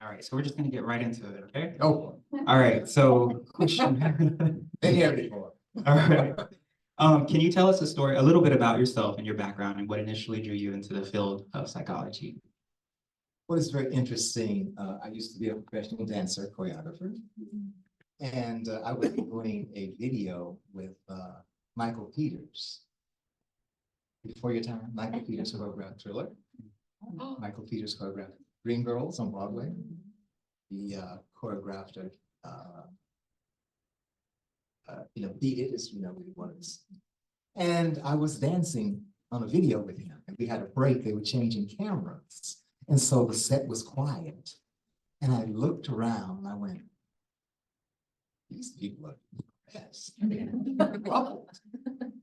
All right, so we're just gonna get right into it, okay? Oh, All right, so question. been here before. All right. Can you tell us a little bit about yourself and your background and what initially drew you into the field of psychology? Well, it's very interesting. I used to be a professional dancer, choreographer, and I was doing a video with Michael Peters. Before your time, Michael Peters choreographed Thriller. Michael Peters choreographed Green Girls on Broadway. He choreographed Beat It is, really what it is. And I was dancing on a video with him, and we had a break. They were changing cameras. And so the set was quiet. And I looked around and I went, these people are best. I'm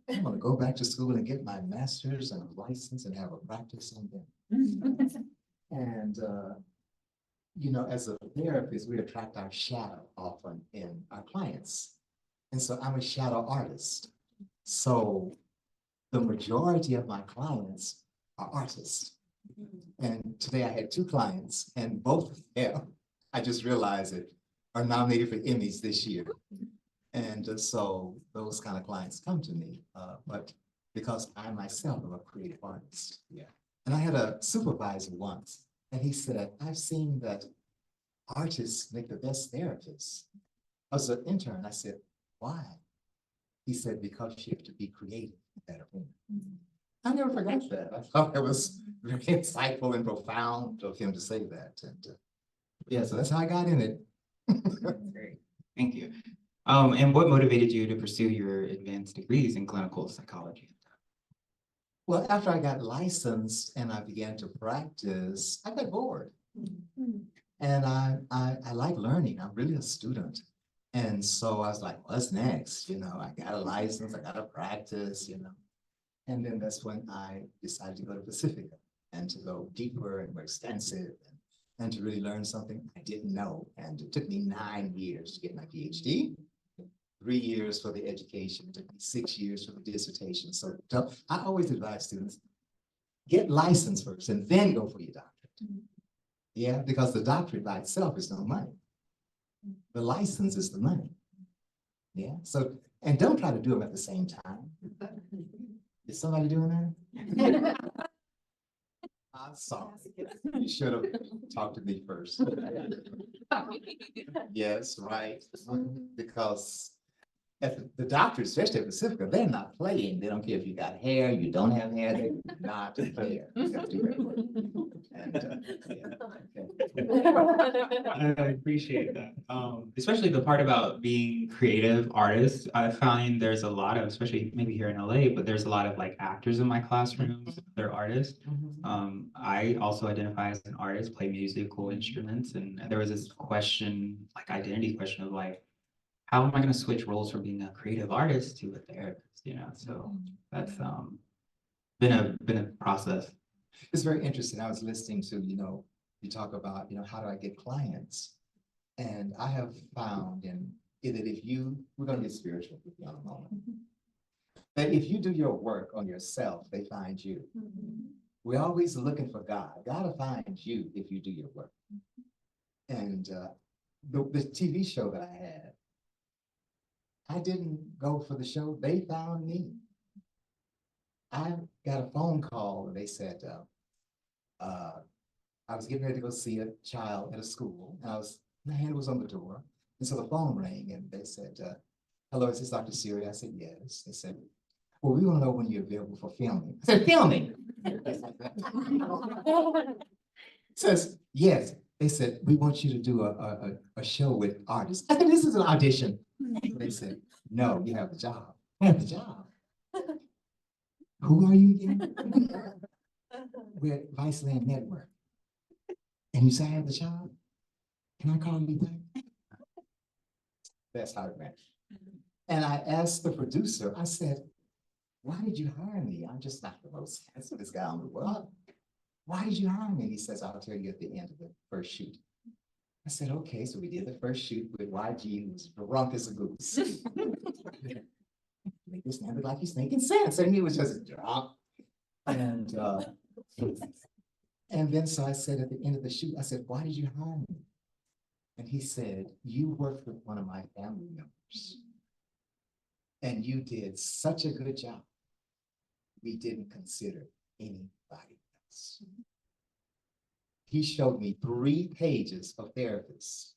going to go back to school and get my master's and a license and have a practice on them. And, as a therapist, we attract our shadow often in our clients. And so I'm a shadow artist. So the majority of my clients are artists. And today I had 2 clients, and both of them, I just realized it, are nominated for Emmys this year. And so those kind of clients come to me, but because I myself am a creative artist. Yeah. And I had a supervisor once, and he said, I've seen that artists make the best therapists. I was an intern. I said, why? He said, because you have to be creative in that arena. I never forgot that. I thought it was very insightful and profound of him to say that. And yeah, so that's how I got in it. Great, thank you. And what motivated you to pursue your advanced degrees in clinical psychology? Well, after I got licensed and I began to practice, I got bored. And I like learning. I'm really a student. And so I was like, what's next? I got a license, I got to practice, And then that's when I decided to go to Pacifica and to go deeper and more extensive and to really learn something I didn't know. And it took me 9 years to get my PhD, 3 years for the education, it took me 6 years for the dissertation. So I always advise students, get licensed first and then go for your doctorate. Yeah, because the doctorate by itself is no money. The license is the money. Yeah, so, and don't try to do them at the same time. Is somebody doing that? I'm sorry. You should have talked to me first. Yes, right. Because at the doctor, especially at Pacifica, they're not playing. They don't care if you got hair, you don't have hair, they're not there. You have to do that work. I appreciate that. Especially the part about being creative artists. I find there's a lot of, especially maybe here in LA, but there's a lot of like actors in my classrooms. They're artists. I also identify as an artist, play musical instruments, and there was this question, like identity question of like, how am I going to switch roles from being a creative artist to a therapist? So that's been a process. It's very interesting. I was listening to, you talk about, how do I get clients? And I have found that we're going to get spiritual with you in a moment, that if you do your work on yourself, they find you. We're always looking for God. God will find you if you do your work. And the TV show that I had, I didn't go for the show. They found me. I got a phone call and they said, I was getting ready to go see a child at a school, and my hand was on the door. And so the phone rang and they said, hello, is this Dr. Siri? I said, yes. They said, well, we want to know when you're available for filming. I said, filming? Says, yes. They said, we want you to do a show with artists. I said, this is an audition. They said, no, you have the job. I have the job. Who are you again? We're at Viceland Network. And you say I have the job? Can I call you back? That's how it went. And I asked the producer, I said, why did you hire me? I'm just not the most handsomest guy in the world. Why did you hire me? He says, I'll tell you at the end of the first shoot. I said, okay, so we did the first shoot with YG, who was drunk as a goose. Make this man look like he's making sense. And he was just drunk. And then so I said at the end of the shoot, I said, why did you hire me? And he said, you worked with one of my family members and you did such a good job. We didn't consider anybody else. He showed me 3 pages of therapists,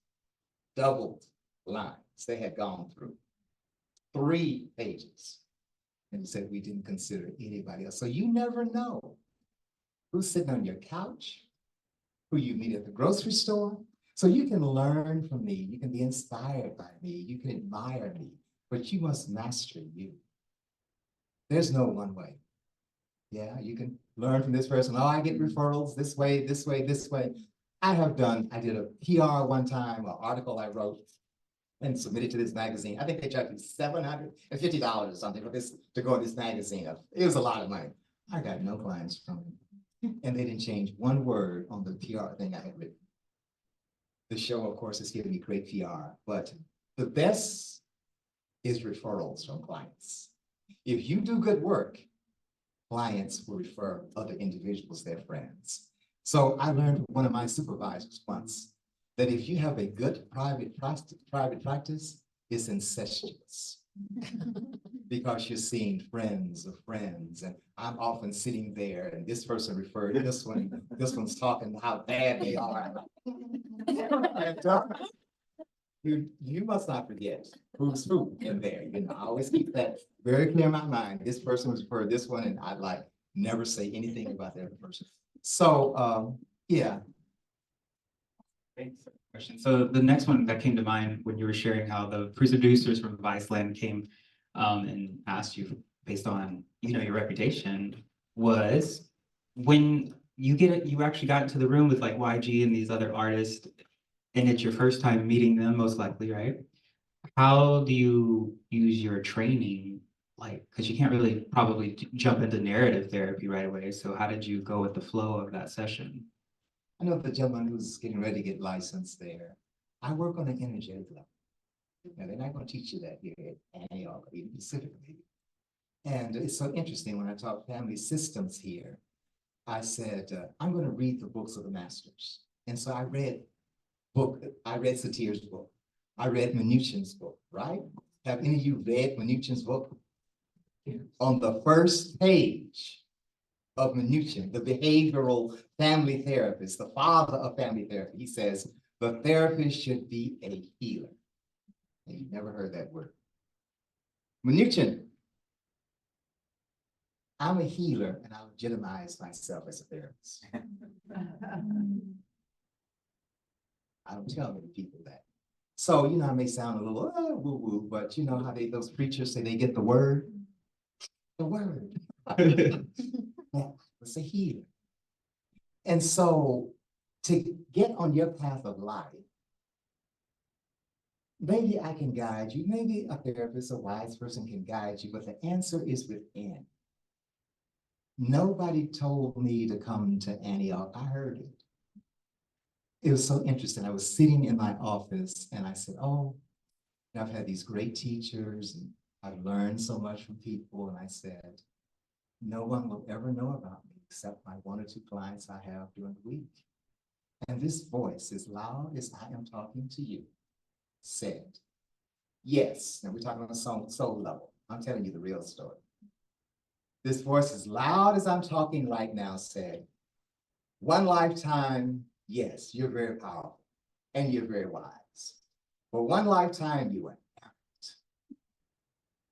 doubled lines they had gone through. 3 pages. And he said, we didn't consider anybody else. So you never know who's sitting on your couch, who you meet at the grocery store. So you can learn from me. You can be inspired by me. You can admire me, but you must master you. There's no one way. Yeah, you can learn from this person. Oh, I get referrals this way, this way, this way. I did a PR one time, an article I wrote and submitted to this magazine. I think they charged me $750 or something for this to go in this magazine. It was a lot of money. I got no clients from it. And they didn't change one word on the PR thing I had written. The show, of course, is giving me great PR, but the best is referrals from clients. If you do good work, clients will refer other individuals, their friends. So I learned from one of my supervisors once that if you have a good private practice, it's incestuous because you're seeing friends of friends. And I'm often sitting there and this person referred this one, this one's talking how bad they are. You must not forget who's who in there. You know, I always keep that very clear in my mind. This person was referred this one, and I'd like never say anything about the other person. So yeah. Thanks for the question. So the next one that came to mind when you were sharing how the producers from Viceland came and asked you based on your reputation was when you actually got into the room with like YG and these other artists, and it's your first time meeting them, most likely, right? How do you use your training? Like, because you can't really probably jump into narrative therapy right away. So how did you go with the flow of that session? I know the gentleman who's getting ready to get licensed there. I work on an energetic level. Now, they're not going to teach you that here at Antioch, even specifically. And it's so interesting when I talk family systems here. I said, I'm going to read the books of the masters. And so I read Satir's book. I read Mnuchin's book, right? Have any of you read Mnuchin's book? Yes. On the first page of Mnuchin, the behavioral family therapist, the father of family therapy, he says, the therapist should be a healer. And you've never heard that word. Mnuchin, I'm a healer and I legitimize myself as a therapist. I don't tell many people that. So, I may sound a little woo-woo, but you know how those preachers say they get the word? The word. It's a healer. And so to get on your path of life, maybe I can guide you. Maybe a therapist, a wise person can guide you, but the answer is within. Nobody told me to come to Antioch. I heard it. It was so interesting. I was sitting in my office and I said, oh, I've had these great teachers and I've learned so much from people. And I said, no one will ever know about me except my 1 or 2 clients I have during the week. And this voice, as loud as I am talking to you, said, yes. Now we're talking on a soul level. I'm telling you the real story. This voice, as loud as I'm talking right now, said, one lifetime, yes, you're very powerful and you're very wise. But one lifetime, you went out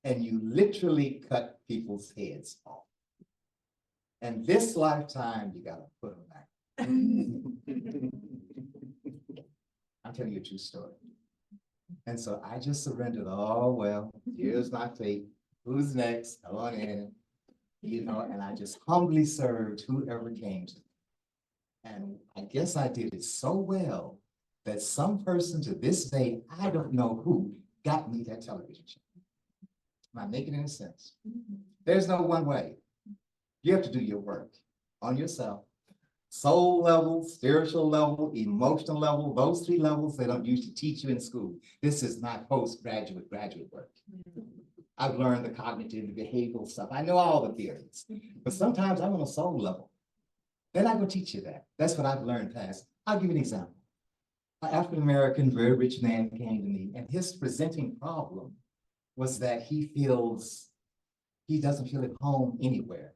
and you literally cut people's heads off. And this lifetime, you got to put them back. I'm telling you a true story. And so I just surrendered. Oh, well, here's my fate. Who's next? Come on in. And I just humbly served whoever came to me. And I guess I did it so well that some person to this day, I don't know who, got me that television show. Am I making any sense? There's no one way. You have to do your work on yourself. Soul level, spiritual level, emotional level, those 3 levels they don't usually teach you in school. This is not postgraduate, graduate work. I've learned the cognitive, the behavioral stuff. I know all the theories, but sometimes I'm on a soul level. They're not going to teach you that. That's what I've learned past. I'll give you an example. An African-American, very rich man came to me, and his presenting problem was that he doesn't feel at home anywhere.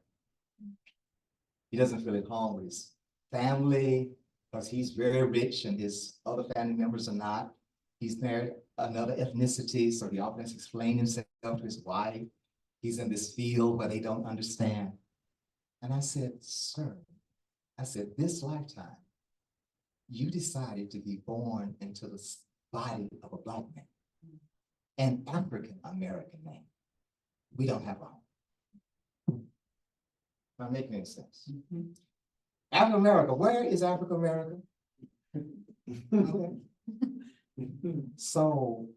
He doesn't feel at home with his family because he's very rich and his other family members are not. He's married another ethnicity, so he often has to explain himself to his wife. He's in this field where they don't understand. And I said, sir, I said, this lifetime, you decided to be born into the body of a Black man, an African-American man. We don't have a home. Am I making any sense? African America, where is African America? So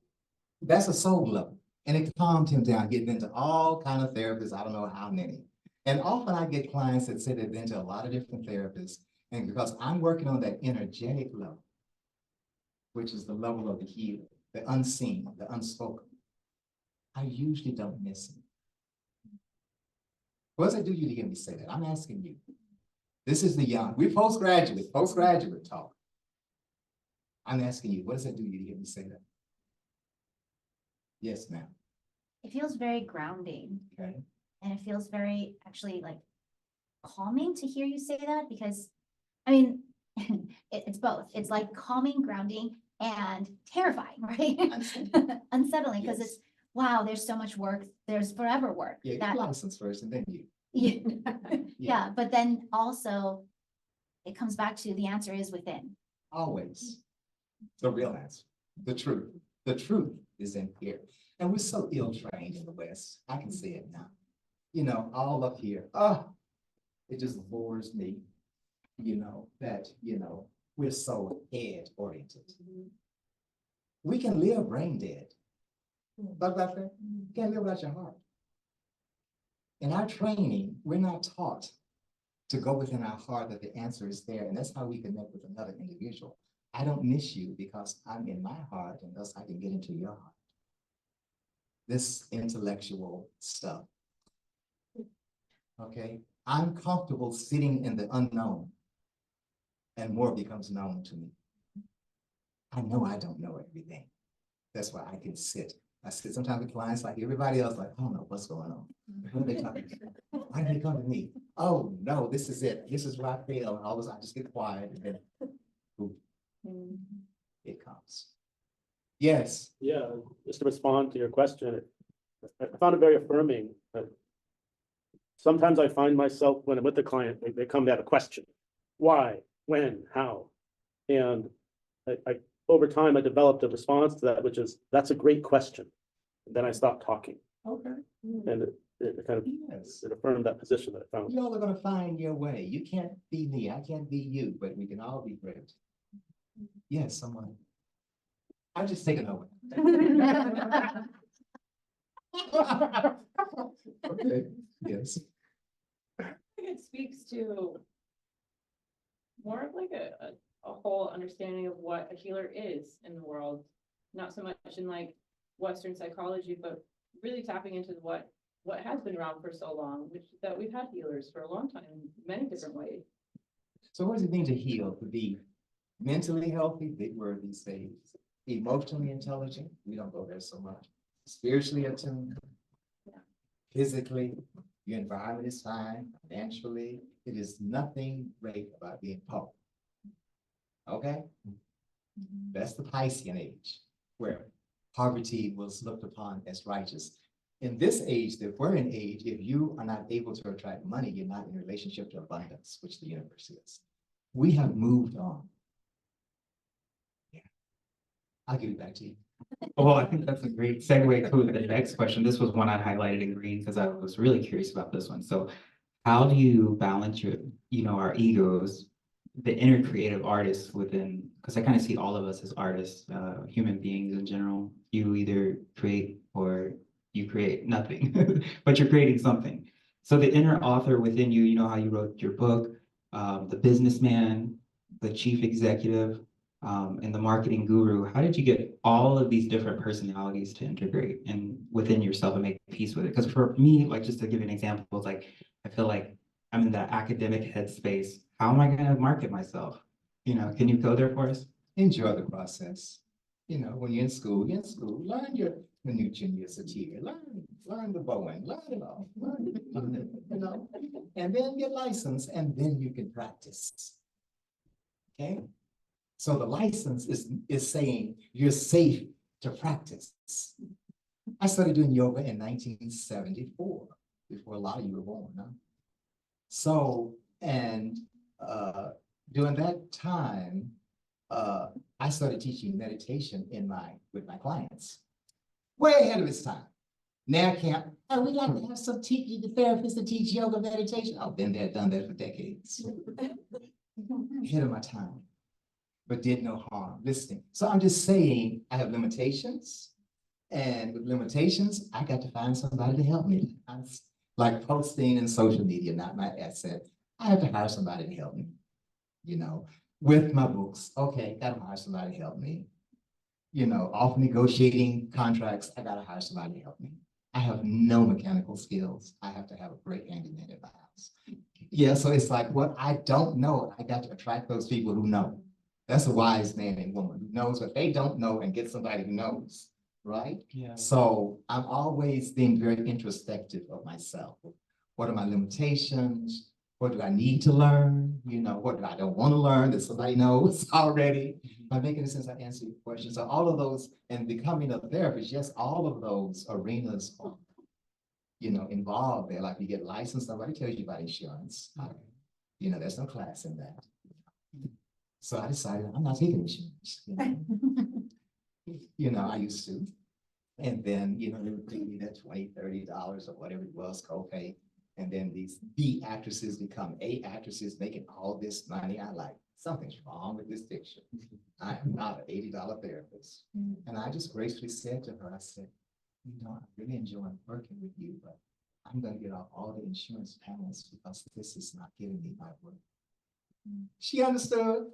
that's a soul level. And it calmed him down, getting into all kind of therapists, I don't know how many. And often I get clients that say they've been to a lot of different therapists. And because I'm working on that energetic level, which is the level of the healer, the unseen, the unspoken, I usually don't miss it. What does it do you to hear me say that? I'm asking you. This is the young, we're postgraduate talk. I'm asking you, what does it do you to hear me say that? Yes, ma'am. It feels very grounding. Okay. And it feels very actually like calming to hear you say that, because I mean, it's both. It's like calming, grounding, and terrifying, right? Unsettling, because Yes. it's, wow, there's so much work. There's forever work. Yeah, that, you license first and then you. yeah, but then also it comes back to the answer is within. Always. The real answer, the truth. The truth is in here. And we're so ill-trained in the West. I can say it now. You know, all up here, it just bores me, that, we're so head-oriented. We can live brain dead. Talk about that. You can't live without your heart. In our training, we're not taught to go within our heart that the answer is there, and that's how we connect with another individual. I don't miss you because I'm in my heart, and thus I can get into your heart. This intellectual stuff. Okay, I'm comfortable sitting in the unknown, and more becomes known to me. I know I don't know everything. That's why I can sit. I sit sometimes with clients like everybody else, like, I don't know what's going on. What are they talking about? Why do they come to me? Oh no, this is it. This is where I fail. And all of a sudden I just get quiet and then boom, it comes. Yes. Yeah, just to respond to your question, I found it very affirming. Sometimes I find myself when I'm with the client, they come to have a question. Why, when, how? And I over time, I developed a response to that, which is, that's a great question. And then I stopped talking. Okay. And it kind of, Yes. it affirmed that position that I found. Y'all are gonna find your way. You can't be me, I can't be you, but we can all be great. Yes, someone. I'll just take it over. Okay, yes. I think it speaks to more of like a whole understanding of what a healer is in the world, not so much in like Western psychology, but really tapping into what has been around for so long, which that we've had healers for a long time in many different ways. So what does it mean to heal? To be mentally healthy, big word these days, emotionally intelligent, we don't go there so much, spiritually attuned, physically, your environment is fine, financially, it is nothing great about being poor. Okay? That's the Piscean age, where poverty was looked upon as righteous. In this age that we're in age, if you are not able to attract money, you're not in a relationship to abundance, which the universe is. We have moved on. Yeah. I'll give it back to you. Well, I think that's a great segue to the next question. This was one I highlighted in green because I was really curious about this one. So how do you balance our egos, the inner creative artists within, because I kind of see all of us as artists, human beings in general. You either create or you create nothing, but you're creating something. So the inner author within you, you know how you wrote your book, the businessman, the chief executive, and the marketing guru. How did you get all of these different personalities to integrate and within yourself and make peace with it? Because for me, like just to give you an example, it's like I feel like I'm in that academic headspace. How am I going to market myself? Can you go there for us? enjoy the process. You know, when you're in school, learn your minutia satir, learn the bowing, learn it all, learn it, you know, and then get licensed, and then you can practice. Okay? So the license is saying you're safe to practice. I started doing yoga in 1974, before a lot of you were born, huh? So, and during that time, I started teaching meditation with my clients, way ahead of its time. Now camp, oh, we'd like to have some therapists to teach yoga meditation. I've been there, done that for decades. Ahead of my time, but did no harm listening. So I'm just saying I have limitations, and with limitations, I got to find somebody to help me. Like posting in social media, not my asset. I have to hire somebody to help me, you know, with my books. Okay, gotta hire somebody to help me. You know, off negotiating contracts, I gotta hire somebody to help me. I have no mechanical skills. I have to have a great handyman in my house. Yeah, so it's like what I don't know, I got to attract those people who know. That's a wise man and woman who knows what they don't know and get somebody who knows, right? Yeah. So I'm always being very introspective of myself. What are my limitations? What do I need to learn? You know, what do I don't want to learn that somebody knows already? Am I making sense? I answer your question. So all of those, and becoming a therapist, yes, all of those arenas are, you know, involved there. Like you get licensed, nobody tells you about insurance. You know, there's no class in that. So I decided I'm not taking insurance. You know, I used to. And then, you know, they would pay me that $20, $30 or whatever it was, copay. And then these B actresses become A actresses making all this money. I like, something's wrong with this picture. I am not an $80 therapist. And I just gracefully said to her, I said, you know, I really enjoy working with you, but I'm going to get off all the insurance panels because this is not giving me my work. She understood.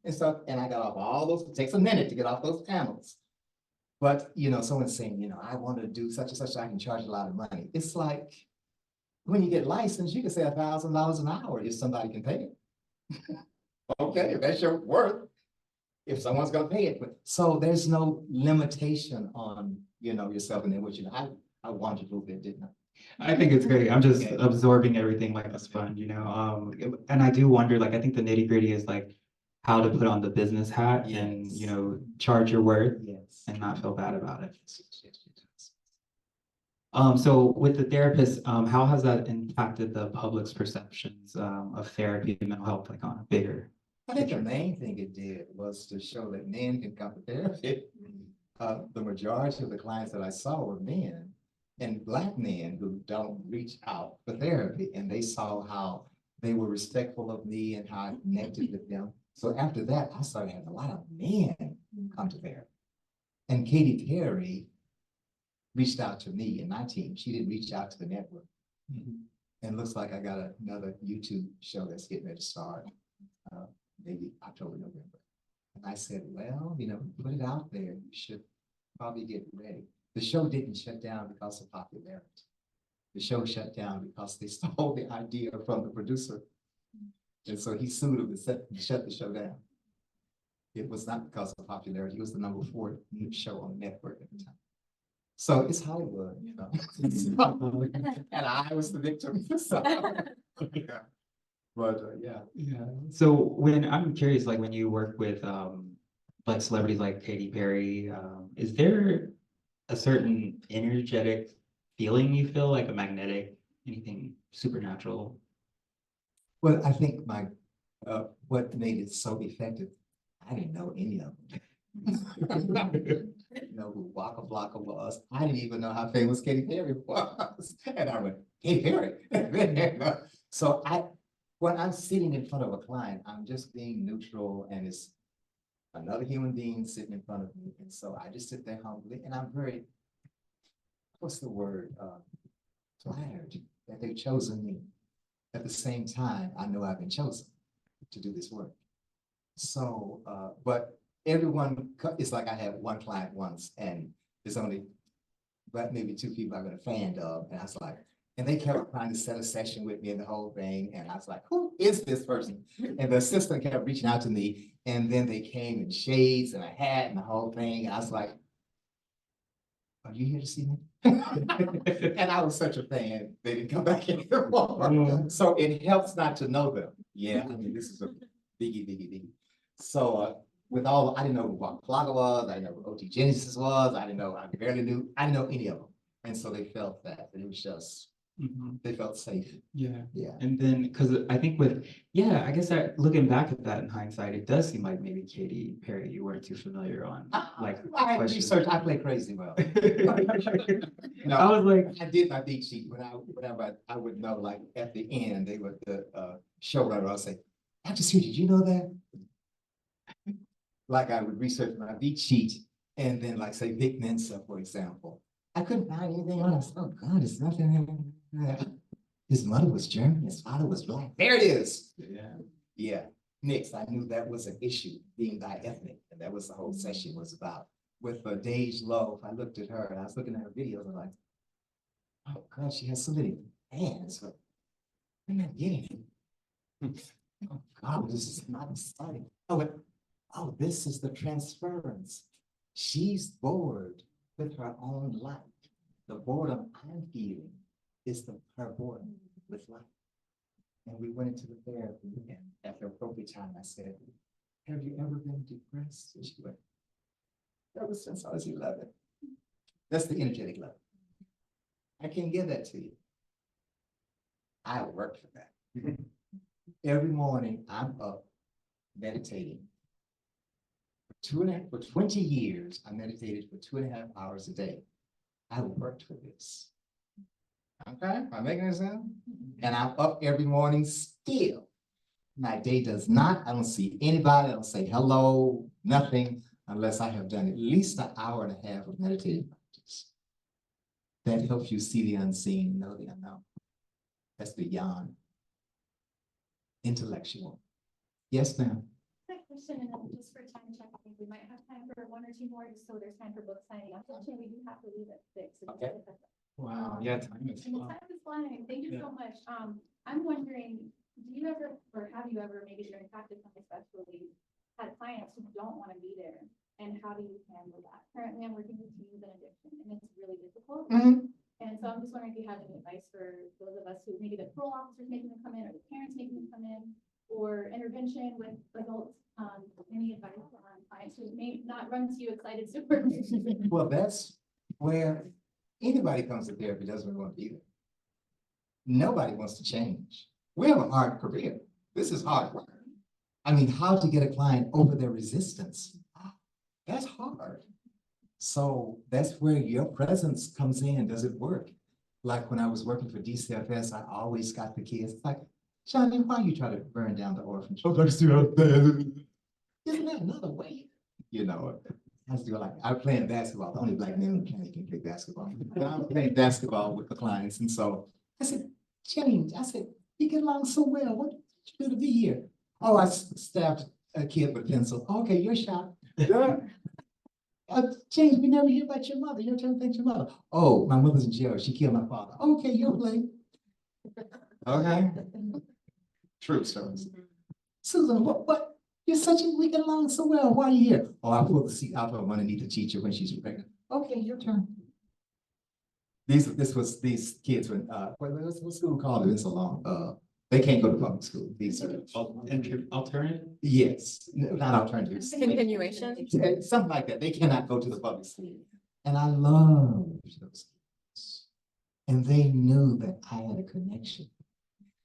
And so, and I got off all those, it takes a minute to get off those panels. But, you know, someone's saying, you know, I want to do such and such, I can charge a lot of money. It's like, when you get licensed, you can say $1,000 an hour if somebody can pay it. Okay, if that's your worth, if someone's gonna pay it. But so there's no limitation on, you know, yourself and then what you know. I wanted a little bit, didn't I? I think it's great. I'm just Okay. absorbing everything like a sponge, you know? And I do wonder, like, I think the nitty gritty is like how to put on the business hat and, you Yes. know, charge your worth Yes. and not feel bad about it. Yes, yes, yes, yes. So with the therapist, how has that impacted the public's perceptions of therapy and mental health, like on a bigger? I think the main thing it did was to show that men can come to therapy. The majority of the clients that I saw were men and Black men who don't reach out for therapy. And they saw how they were respectful of me and how I connected with them. So after that, I started having a lot of men come to therapy. And Katy Perry reached out to me and my team. She didn't reach out to the network. And it looks like I got another YouTube show that's getting ready to start, maybe October, November. And I said, well, you know, put it out there. You should probably get ready. The show didn't shut down because of popularity. The show shut down because they stole the idea from the producer. And so he sued him and shut the show down. It was not because of popularity. It was the #4 show on the network at the time. So it's Hollywood, you know. And I was the victim. So, yeah. But yeah. Yeah. So when I'm curious, like when you work with like celebrities like Katy Perry, is there a certain energetic feeling you feel, like a magnetic, anything supernatural? Well, I think what made it so effective, I didn't know any of them. You know who Waka Flocka was. I didn't even know how famous Katy Perry was. And I went, Katy Perry. So when I'm sitting in front of a client, I'm just being neutral and it's another human being sitting in front of me. And so I just sit there humbly and I'm very, what's the word? Flattered that they've chosen me. At the same time, I know I've been chosen to do this work. So, but everyone, it's like I had one client once and there's only but maybe 2 people I've been a fan of. And I was like, And they kept trying to set a session with me and the whole thing. And I was like, who is this person? And the assistant kept reaching out to me. And then they came in shades and a hat and the whole thing. And I was like, are you here to see me? And I was such a fan, they didn't come back anymore. So it helps not to know them. Yeah, I mean, this is a biggie. So with all, I didn't know what Plaga was, I didn't know what OT Genesis was, I didn't know any of them. And so they felt that it was just, they felt safe. Yeah. Yeah. And then, because I think I guess looking back at that in hindsight, it does seem like maybe Katy Perry, you weren't too familiar on, like. I had questions. research, I play crazy well. No, I was like, I did my beat sheet whenever I would know, like at the end, they would, the showrunner, I'll say, Dr. Siri, did you know that? Like I would research my beat sheet and then like say Vic Mensa, for example. I couldn't find anything on it. Oh God, it's nothing. His mother was German, his father was black. There it is. yeah. Yeah. Next, I knew that was an issue, being bi-ethnic, and that was the whole session was about. With Dej Loaf, I looked at her and I was looking at her videos and like, oh God, she has so many fans, but I'm not getting it. Oh God, this is not exciting. Oh, this is the transference. She's bored with her own life. The boredom I'm feeling is her boredom with life. And we went into the therapy, and at the appropriate time, I said, have you ever been depressed? And she went, ever since I was 11. That's the energetic level. I can't give that to you. I worked for that. Every morning, I'm up meditating. For 20 years, I meditated for 2.5 hours a day. I worked for this. Okay, am I making it sound? And I'm up every morning still. My day does not, I don't see anybody, I don't say hello, nothing, unless I have done at least an hour and a half of meditative practice. That helps you see the unseen, know the unknown. That's beyond intellectual. Yes, ma'am. Quick question, and then just for time check, I think we might have time for 1 or 2 more, just so there's time for book signing. Unfortunately, we do have to leave at 6. So Okay. Wow. Yeah. Time is And the flying. time is flying. Thank you Yeah. so much. I'm wondering, do you ever, or have you ever, maybe during practice, especially, had clients who don't want to be there? And how do you handle that? Currently, I'm working with teens and addiction, and it's really difficult. And so I'm just wondering if you have any advice for those of us who maybe the parole officers making them come in, or the parents making them come in, or intervention with adults, any advice on clients who may not run to you excited super. Well, that's where anybody comes to therapy doesn't want to be there. Nobody wants to change. We have a hard career. This is hard work. I mean, how to get a client over their resistance, that's hard. So that's where your presence comes in. Does it work? Like when I was working for DCFS, I always got the kids like, Johnny, why you try to burn down the orphanage? Oh, that's too bad. Isn't that another way? You know, I was doing like, I'm playing basketball. The only black man on the planet can play basketball. But I'm playing basketball with the clients. And so I said, James, I said, you get along so well. What did you do to be here? Oh, I stabbed a kid with a pencil. Okay, you're shot. James, we never hear about your mother. You never tell me about your mother. Oh, my mother's in jail. She killed my father. Okay, you're playing. Okay. True stories. Susan, what? You're we get along so well. Why are you here? Oh, I pulled the seat out from underneath the teacher when she's pregnant. Okay, your turn. These kids when what's school called? It's been so long. They can't go to public school. These are Alternative? yes, not alternatives. Continuation. Something like that. They cannot go to the public school. And I love those kids. And they knew that I had a connection.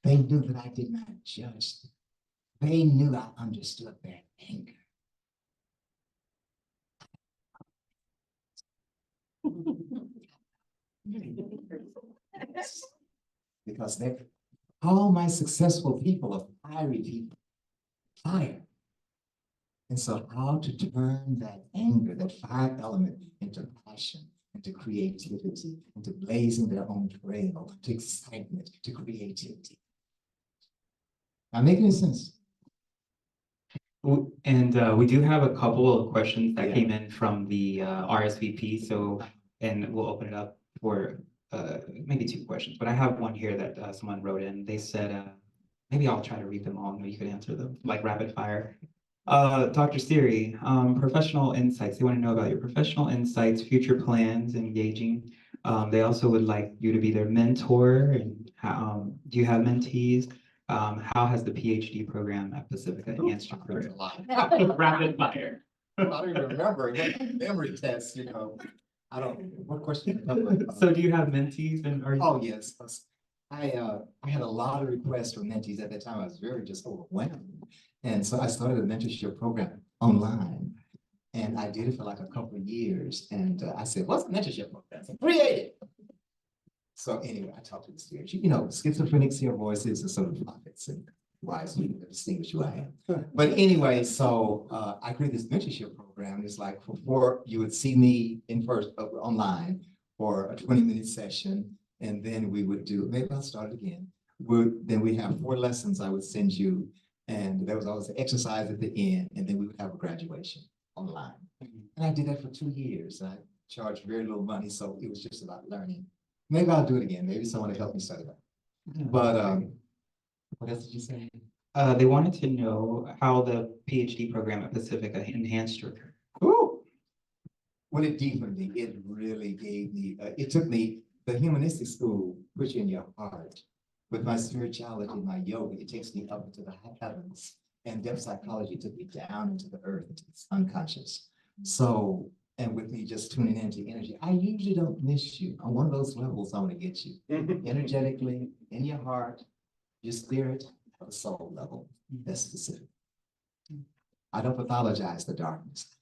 They knew that I did not judge them. They knew I understood their anger. Because all my successful people are fiery people. Fire. And so how to turn that anger, that fire element into passion, into creativity, into blazing their own trail, to excitement, to creativity. Am I making any sense? And we do have a couple of questions that Yeah. came in from the RSVP. So, and we'll open it up for maybe two questions, but I have one here that someone wrote in. They said, maybe I'll try to read them all, and you could answer them like rapid fire. Dr. Siri, professional insights. They want to know about your professional insights, future plans, engaging. They also would like you to be their mentor, and how, do you have mentees? How has the PhD program at Pacifica enhanced your There's career? a lot. Rapid fire. I don't even remember, memory test, I don't, what question? So do you have mentees and are you? Oh, yes. I had a lot of requests from mentees at that time. I was very just overwhelmed. And so I started a mentorship program online. And I did it for like a couple of years. And I said, what's a mentorship program? I said, create it. So anyway, I talked to the students. Schizophrenics hear voices and sort of prophets and wise people to distinguish who I am. But anyway, so I created this mentorship program. It's like you would see me in person online for a 20-minute session. And then we would do, maybe I'll start again. Then we have 4 lessons I would send you. And there was always an exercise at the end. And then we would have a graduation online. And I did that for 2 years. I charged very little money. So it was just about learning. Maybe I'll do it again. Maybe someone will help me study that. But what else did you say? They wanted to know how the PhD program at Pacifica enhanced your career. Ooh. Well, it deepened me. It really gave me, it took me, the humanistic school puts you in your heart. With my spirituality, my yoga, it takes me up into the heavens. And depth psychology took me down into the earth, into the unconscious. So, and with me just tuning into energy, I usually don't miss you. On one of those levels, I want to get you. Energetically, in your heart, your spirit, at a soul level. That's specific. I don't pathologize the darkness.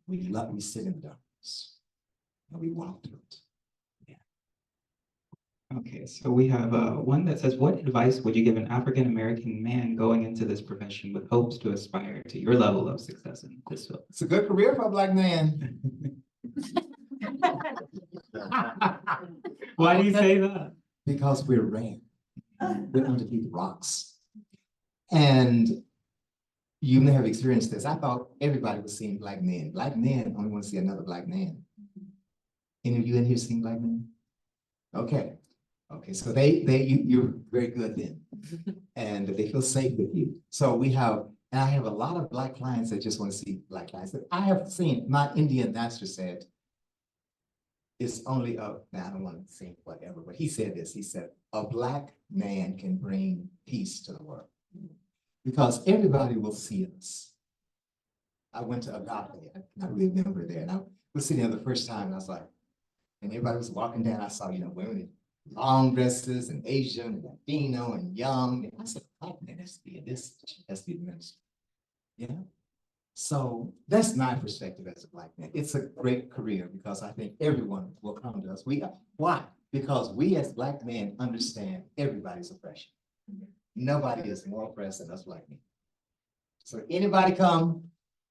We sit in the darkness and we walk through it. Okay, so we have one that says, what advice would you give an African-American man going into this profession with hopes to aspire to your level of success in this field? It's a good career for a Black man. Why do you say that? Because we're rare. We're underneath rocks. And you may have experienced this. I thought everybody was seeing Black men. Black men only want to see another Black man. Any of you in here seen Black men? Okay. Okay, so you're very good then. And they feel safe with you. So and I have a lot of Black clients that just want to see Black clients. I have seen, my Indian master said, it's only I don't want to say whatever, but he said this, he said, a Black man can bring peace to the world. Because everybody will see us. I went to Agape, I remember there, and I was sitting there the first time, and I was like, and everybody was walking down, I saw, women in long dresses, and Asian, and Latino, and young, and I said, Black man has to be in this, has to be the ministry. So that's my perspective as a Black man. It's a great career because I think everyone will come to us. Why? Because we as Black men understand everybody's oppression. Nobody is more oppressed than us Black men. So anybody come,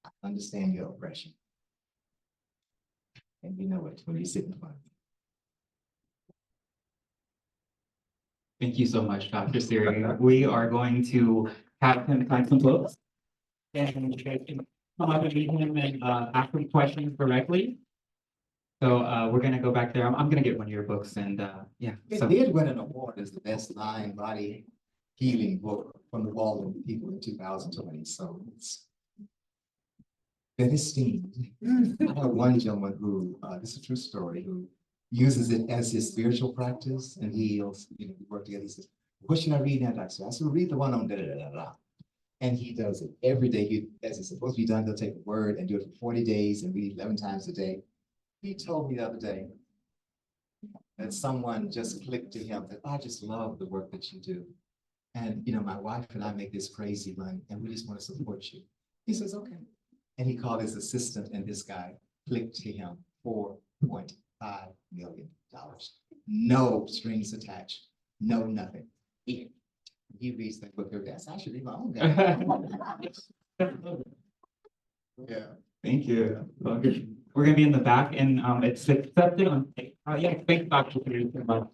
I understand your oppression. And you know it when you sit in front of me. Thank you so much, Dr. Siri. We are going to have him sign some books. And you guys can come up and meet him and ask him questions directly. So we're gonna go back there. I'm gonna get one of your books and yeah. It did win an award as the best mind body healing book from the Walden people in 2020. So it's been esteemed. I have one gentleman who, this is a true story, who uses it as his spiritual practice, and he'll, we work together. He says, what should I read now, Doctor? I said, read the one on da da da da da. And he does it every day. As it's supposed to be done, he'll take a word and do it for 40 days and read 11 times a day. He told me the other day that someone just clicked to him that I just love the work that you do. And my wife and I make this crazy money and we just want to support you. He says, okay. And he called his assistant and this guy clicked to him $4.5 million. No strings attached, no nothing. He reads that book every day. I should read my own guy. Yeah. Thank you. We're gonna be in the back and it's accepted on, yeah, thanks, Dr. Siri, so much.